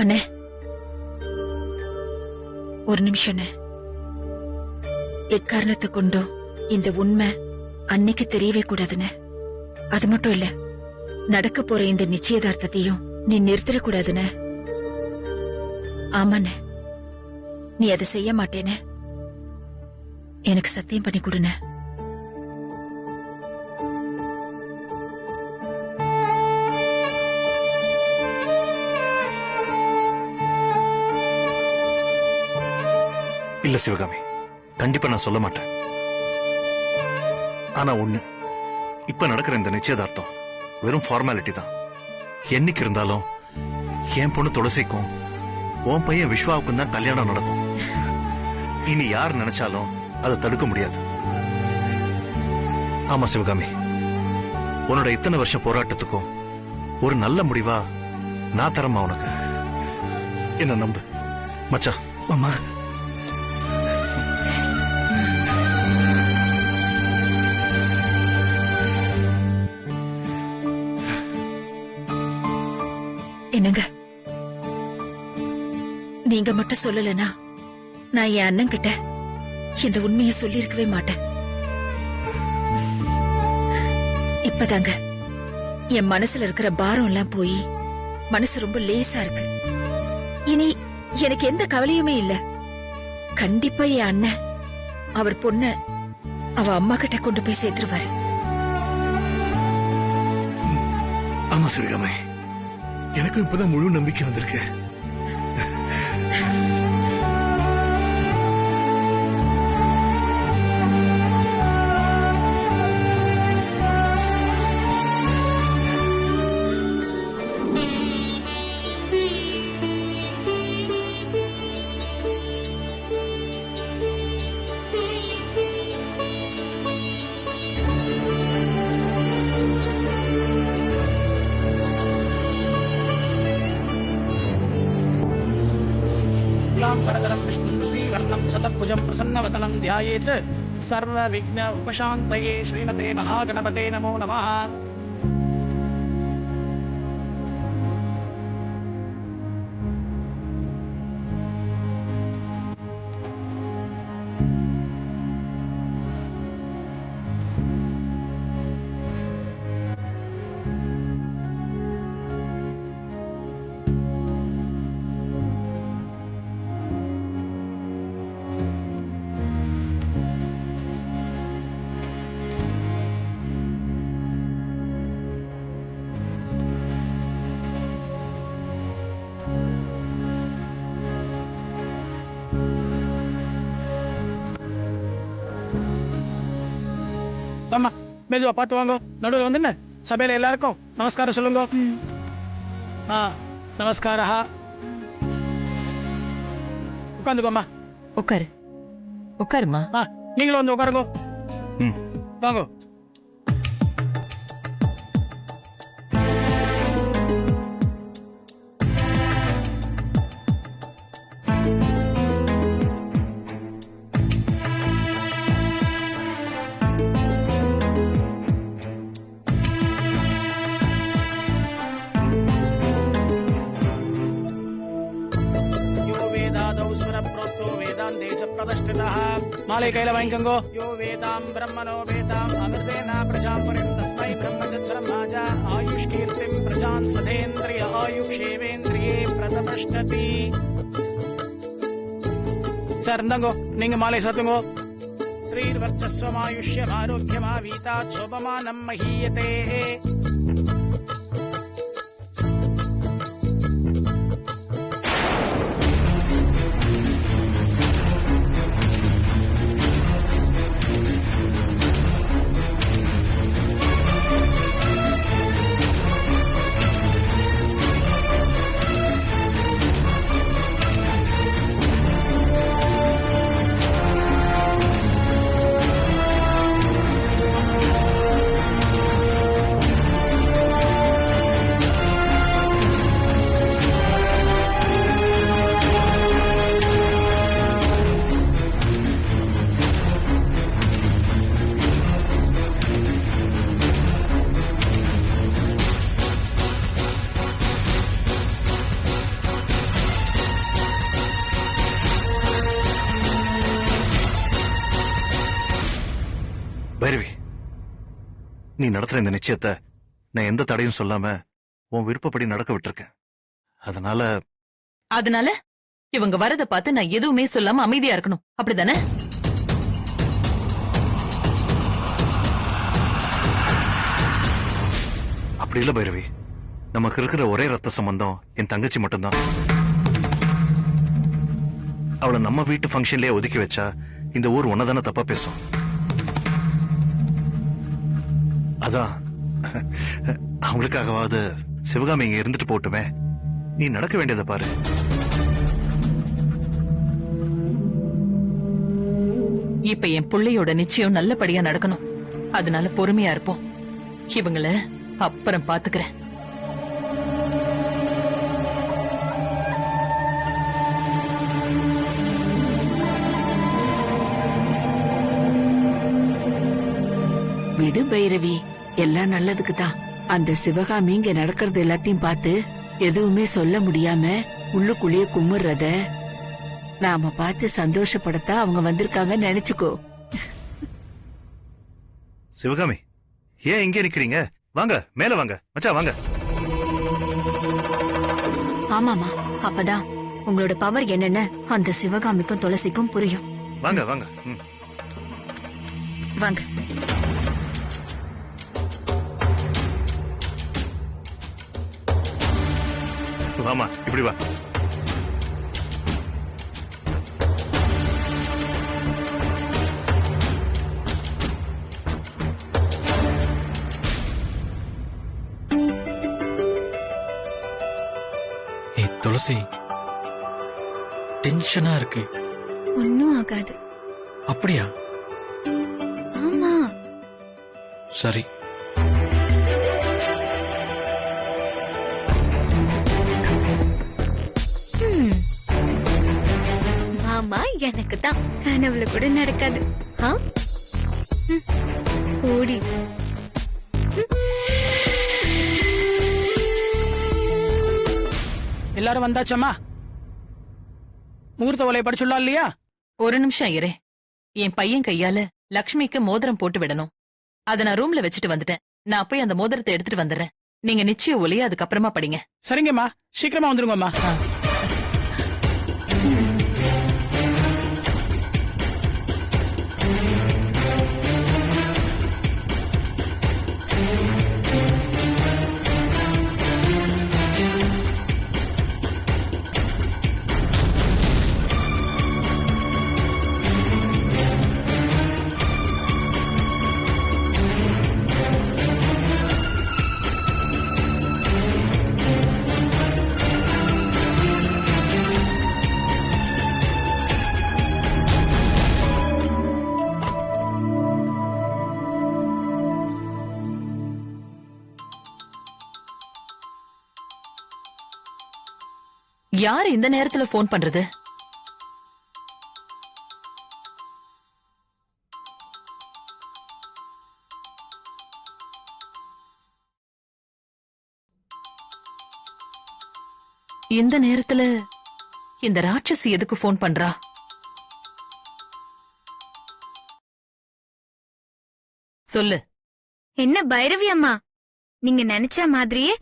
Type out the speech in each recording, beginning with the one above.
அண்ணே, ஒரு நிமிஷம். எக்காரணத்தை கொண்டோ இந்த உண்மை அன்னைக்கு தெரியவே கூடாதுன்னு. அது மட்டும் இல்ல, நடக்க போற இந்த நிச்சயதார்த்தத்தையும் நீ நிறுத்திடக்கூடாதுன்னு. ஆமாண்ணே, நீ அதை செய்ய மாட்டேன்னு எனக்கு சத்தியம் பண்ணி கொடுன. இல்ல சிவகாமி, கண்டிப்பா நான் சொல்ல மாட்டேன். ஆனா ஒண்ணு, இப்ப நடக்கிற இந்த நிச்சயதார்த்தம் வெறும் ஃபார்மாலிட்டி தான். என்னைக்கு இருந்தாலும் என் பொண்ணு துளசிக்கும் உன் பையன் விஸ்வாவுக்கும் தான் கல்யாணம் நடக்கும். இனி யார் நினைச்சாலும் அதை தடுக்க முடியாது. ஆமா சிவகாமி, உன்னோட இத்தனை வருஷம் போராட்டத்துக்கும் ஒரு நல்ல முடிவா நான் தரமா உனக்கு. என்ன நம்பு மச்சா. அம்மா, என்னங்க, நீங்க மட்டும் சொல்லலனா நான் என் அண்ணன் கிட்ட இந்த உண்மையை சொல்லி இருக்கவே மாட்டேன். இப்பதாங்க என் மனசுல இருக்கிற பாரம் எல்லாம் போய் மனசு ரொம்ப லேசா இருக்கு. இனி எனக்கு எந்த கவலையுமே இல்ல. கண்டிப்பா என் அண்ணன் அவர் பொண்ண அவ அம்மா கிட்ட கொண்டு போய் சேர்த்துருவாரு. ஆமா சிவகாமி, எனக்கும் இப்பதான் முழு நம்பிக்கை வந்திருக்கு. प्रसन्नवतलं ध्यायेत् सर्वविघ्न उपशान्तये श्रीमते महागणपते नमो नमः। அம்மா மெதுவா பார்த்து வாங்க. நடுவில் வந்து சபையில எல்லாருக்கும் நமஸ்காரம் சொல்லுங்க. நமஸ்காரா. உட்காந்துக்கோமா. உட்காரு. உட்காருமா. நீங்களும் வந்து உட்காருங்க. வாங்க. माले कैल वाइंगो यो वेदां ब्रह्मणो वेदां अमृतेना प्रजां परिं तस्मै ब्रह्मजद्ब्रह्माजा आयुष्कीर्तिं प्रजां सदेन्द्रिय आयुक्षेवेन्द्रिये प्रतपष्टति. सर इंदंगो नींग माले सतुंगो. श्रीर्वर्चस्वमायुष्यमारोग्यमावीता शोभमानं महीयते. நீ நடத்துற இந்த நிச்சயத்தை நான் எந்த தடையும் சொல்லாம உன் விருப்பப்படி நடக்க விட்டுருக்கேன். அதனால இவங்க வரத பார்த்து நான் எதுவுமே சொல்லாம அமைதியா இருக்கணும், அப்படிதானே? அப்படி இல்ல பைரவி, நமக்கு இருக்கிற ஒரே ரத்த சம்பந்தம் என் தங்கச்சி மட்டும்தான். அவளை நம்ம வீட்டு ஃபங்க்ஷன்லயே ஒதுக்கி வச்சா இந்த ஊர் ஒன்னதானே தப்பா பேசும். அதான் அவங்களுக்காகவாவது சிவகாமி இங்க இருந்துட்டு போட்டுமே. நீ நடக்க வேண்டியதை பாரு. இப்ப என் பிள்ளையோட நிச்சயம் நல்லபடியா நடக்கணும். அதனால பொறுமையா இருப்போம். இவங்கள அப்புறம் பாத்துக்கிறேன். விடு பைரவி, எல்லாம் நல்லதுக்கு தான். அந்த சிவகாமி இங்க நடக்கிறது எல்லாத்தையும் பார்த்து எதுவுமே சொல்ல முடியாம உள்ளுக்குள்ளேயே குமுறத நாம பார்த்து சந்தோஷப்படத்தான் அவங்க வந்திருக்காங்கன்னு நினைச்சுக்கோ. சிவகாமி, ஏன் இங்கே நிக்கிறீங்க? வாங்க, மேல வாங்க. மச்சா வாங்க. ஆமாமா, அப்பதான் உங்களோட பவர் என்னன்னு அந்த சிவகாமிக்கும் துளசிக்கும் புரியும். வாங்க வாங்க. வாங்க. வாமா, இப்படி வா. துளசி, டென்ஷனா இருக்கு. ஒன்னும் ஆகாது. அப்படியா? ஆமா. சரி. மாமா எனக்கு தான் கனவுல கூட நடக்காது. ஓடி எல்லாரும் வந்தாச்சம்மா? முகூர்த்த ஓலையை படிச்சுடலாம் இல்லையா? ஒரு நிமிஷம் இரு. என் பையன் கையால லக்ஷ்மிக்கு மோதிரம் போட்டு விடணும். அத நான் ரூம்ல வச்சுட்டு வந்துட்டேன். நான் போய் அந்த மோதிரத்தை எடுத்துட்டு வந்துடுறேன். நீங்க நிச்சய ஒலிய அதுக்கப்புறமா படிங்க. சரிங்கம்மா, சீக்கிரமா வந்துருங்கம்மா. யார் இந்த நேரத்துல போன் பண்றது? இந்த நேரத்துல இந்த ராட்சசி எதுக்கு போன் பண்றா? சொல்லு. என்ன பைரவி அம்மா, நீங்க நினைச்ச மாதிரியே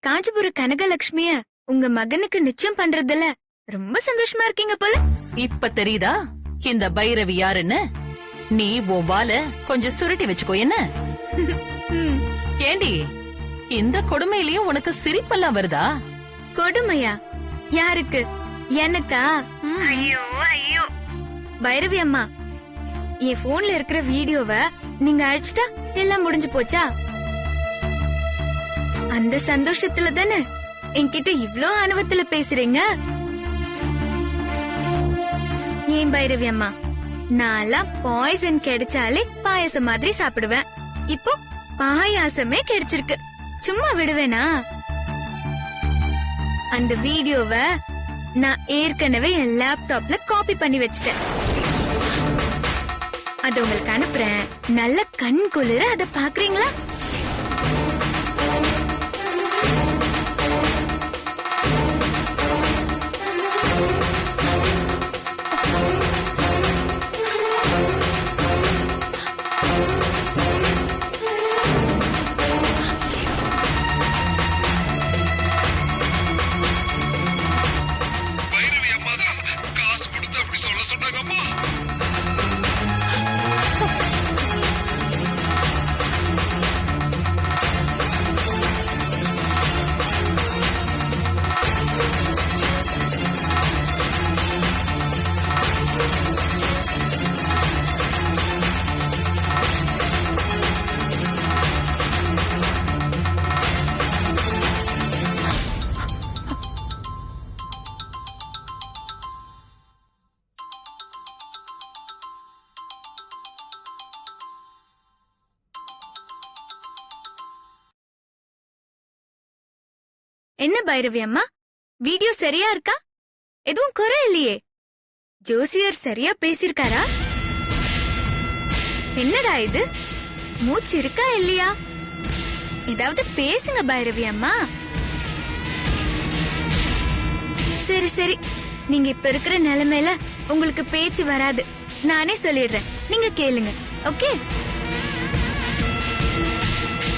காஞ்சிபுர கனகலட்சுமிய உங்க மகனுக்கு நிச்சயம் பண்றதுல ரொம்ப சந்தோஷமா இருக்கீங்க போல. இப்ப தெரியுதா இந்த பைரவி யாருன்னு? நீ உன் வால கொஞ்சம் சுருட்டி வச்சுக்கோ. என்ன ஏண்டி, இந்த கொடுமையிலயும் உனக்கு சிரிப்பெல்லாம் வருதா? கொடுமையா? யாருக்கு? எனக்கா? ஐயோ ஐயோ. பைரவி அம்மா, என் போன்ல இருக்கிற வீடியோவை நீங்க அழிச்சிட்டா எல்லாம் முடிஞ்சு போச்சா? அந்த சந்தோஷத்துல தானே என்கிட்ட இவ்ளோ அனுபவத்துல பேசுறீங்க. ஏன் பைரவி அம்மா, நான்லாம் பாய்சன் கிடைச்சாலே பாயசம் மாதிரி சாப்பிடுவேன். இப்போ பாயாசமே கிடைச்சிருக்கு, சும்மா விடுவேனா? அந்த வீடியோவை நான் ஏற்கனவே என் லேப்டாப்ல காப்பி பண்ணி வச்சிட்டேன். அது உங்களுக்கு அனுப்புறேன். நல்ல கண் குளிர அதை பாக்குறீங்களா? என்ன பைரவி அம்மா, வீடியோ சரியா இருக்கா? எதுவும் குறை இல்லையே? ஜோசியர் சரியா பேசிருக்காரா? என்னடா இது, மூச்சு இருக்கா இல்லையா? ஏதாவது பேசுங்க பைரவி அம்மா. சரி சரி, நீங்க இப்ப இருக்கிற நிலைமையில உங்களுக்கு பேச்சு வராது. நானே சொல்லிடுறேன், நீங்க கேளுங்க. ஓகே,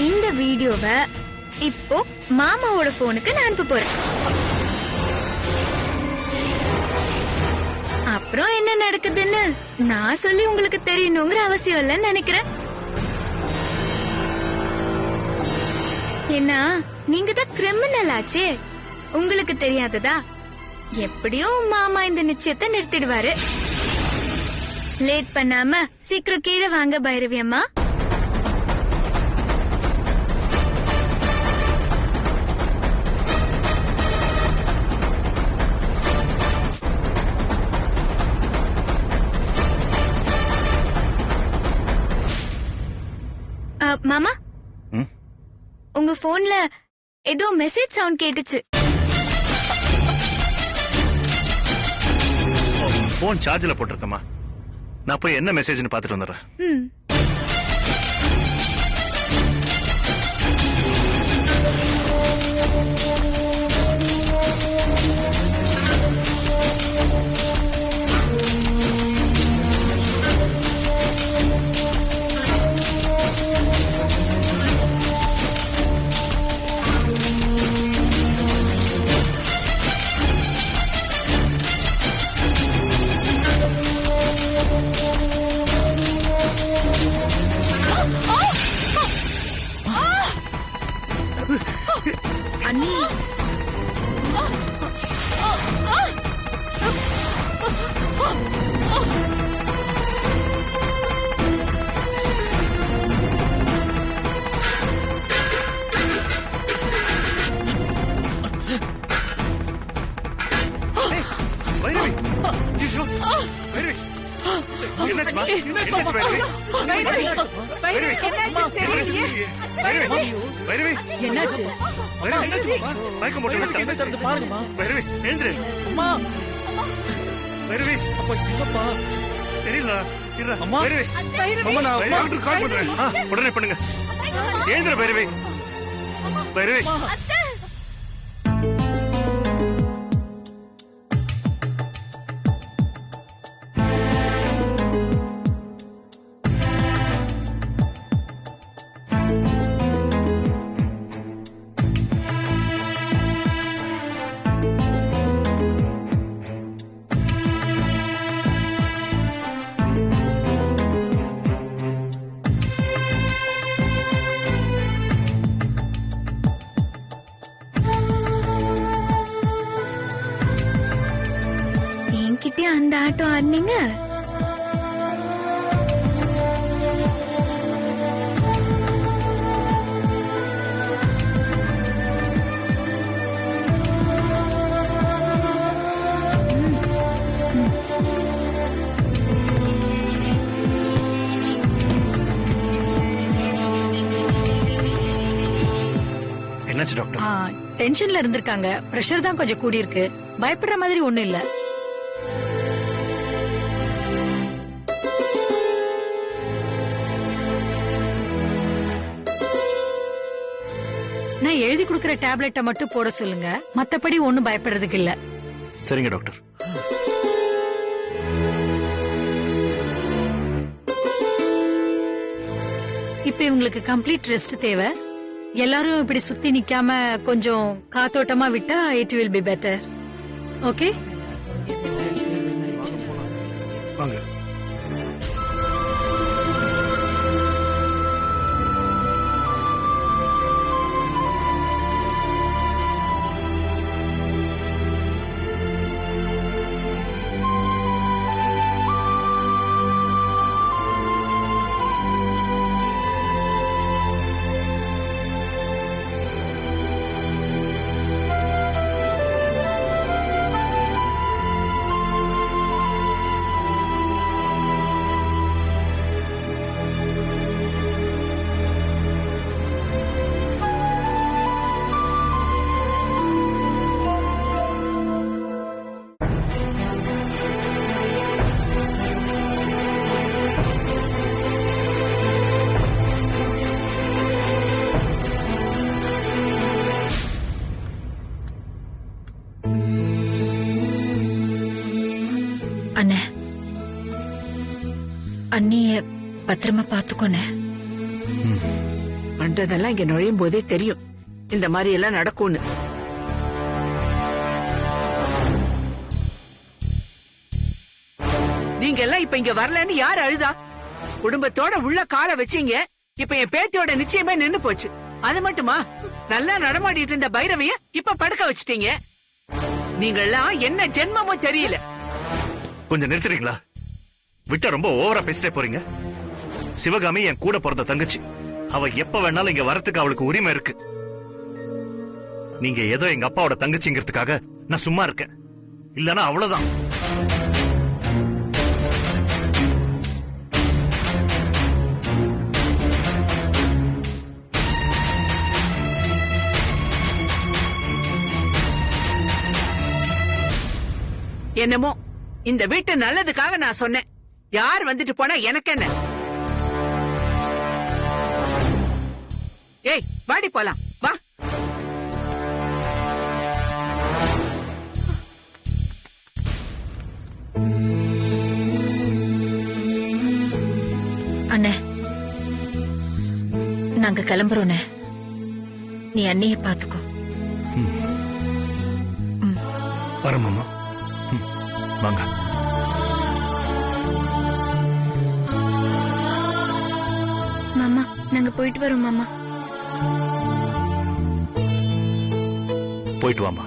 இந்த வீடியோவை இப்போ மாமாவோட போனுக்கு நான் அனுப்ப போறேன். அப்புறம் என்ன நடக்குதுன்னு நான் சொல்லி உங்களுக்கு தெரியணுங்கிற அவசியம் இல்லைன்னு நினைக்கிறேன். ஏன்னா நீங்க தான் கிரிமினல் ஆச்சே, உங்களுக்கு தெரியாததா? எப்படியும் மாமா இந்த நிச்சயத்தை நிறுத்திடுவாரு. லேட் பண்ணாம சீக்கிரம் கீழே வாங்க பைரவி அம்மா. மாமா, உங்க போன்ல ஏதோ மெசேஜ் சவுண்ட் கேட்டுச்சு. போன் சார்ஜ்ல போட்டிருக்கமா, நான் போய் என்ன மெசேஜ்னு பாத்துட்டு வந்துடுறேன். அண்ணி, வைரவி, ஐயோ, வைரவி, என்னாச்சுமா? என்னாச்சு வைரவி? வைரவி, வைரவி, வைரவி, என்னாச்சு? வைரவி, என்னாச்சுமா? மயக்கம் போட்டு விட்டா. பாருங்கம்மா. வைரவி, எழுந்திரு. அம்மா, வைரவி, அப்ப இல்லப்பா. தெரியல. இருடா. அம்மா. வைரவி, அம்மா, நான் வைரவி, டாக்டருக்கு கால் பண்றேன். உடனே பண்ணுங்க. எழுந்திரு வைரவி. வைரவி, என்கிட்ட அந்த ஆட்டம் ஆடுனீங்க. என்னாச்சு டாக்டர்? டென்ஷன்ல இருந்திருக்காங்க. பிரஷர் தான் கொஞ்சம் கூடி இருக்கு. பயப்படுற மாதிரி ஒண்ணும் இல்ல. நான் எழுதி கொடுக்கிற டேப்லெட்டை மட்டும் போட சொல்லுங்க. மத்தபடி ஒண்ணும் பயப்படுறதுக்கு இல்ல. சரிங்க டாக்டர். இப்ப இவங்களுக்கு கம்ப்ளீட் ரெஸ்ட் தேவை. எல்லாரும் இப்படி சுத்தி நிக்காம கொஞ்சம் காத்தோட்டமா விட்டா it will be better. Okay, வாங்க. அண்ணே, அண்ணிய பத்திரமா பாத்துக்கோண்ணே. பண்றதெல்லாம் இங்க நுழையும் போதே தெரியும் இந்த மாதிரி எல்லாம் நடக்கும்னு. நீங்க எல்லாம் இப்ப இங்க வரலன்னு யார் அழுதா? குடும்பத்தோட உள்ள கால வச்சீங்க. இப்ப என் பேத்தியோட நிச்சயமே நின்னு போச்சு. அது மட்டுமா, நல்லா நடமாடிட்டு இருந்த பைரவிய இப்ப படுக்க வச்சிட்டீங்க. நீங்க எல்லாம் என்ன ஜென்மமோ தெரியல. கொஞ்சம் நிறுத்துறீங்களா? விட்டா ரொம்ப ஓவரா பேசிட்டே போறீங்க. சிவகாமி என் கூட பிறந்த தங்கச்சி. அவ எப்ப வேணாலும் இங்க வரத்துக்கு அவளுக்கு உரிமை இருக்கு. நீங்க ஏதோ எங்க அப்பாவோட தங்கச்சிங்கிறதுக்காக நான் சும்மா இருக்கேன். இல்லனா அவ்வளவுதான். என்னமோ இந்த வீட்டு நல்லதுக்காக நான் சொன்னேன். யார் வந்துட்டு போனா எனக்கு என்ன? ஏய், வாடி போலாம், வா. அண்ணே, நாங்க கிளம்புறோண்ணே. நீ அண்ணிய பாத்துக்கோ. வரேன் மாமா. வாங்க. மாமா, நாங்க போயிட்டு வரோம் மாமா. போயிட்டு வாமா.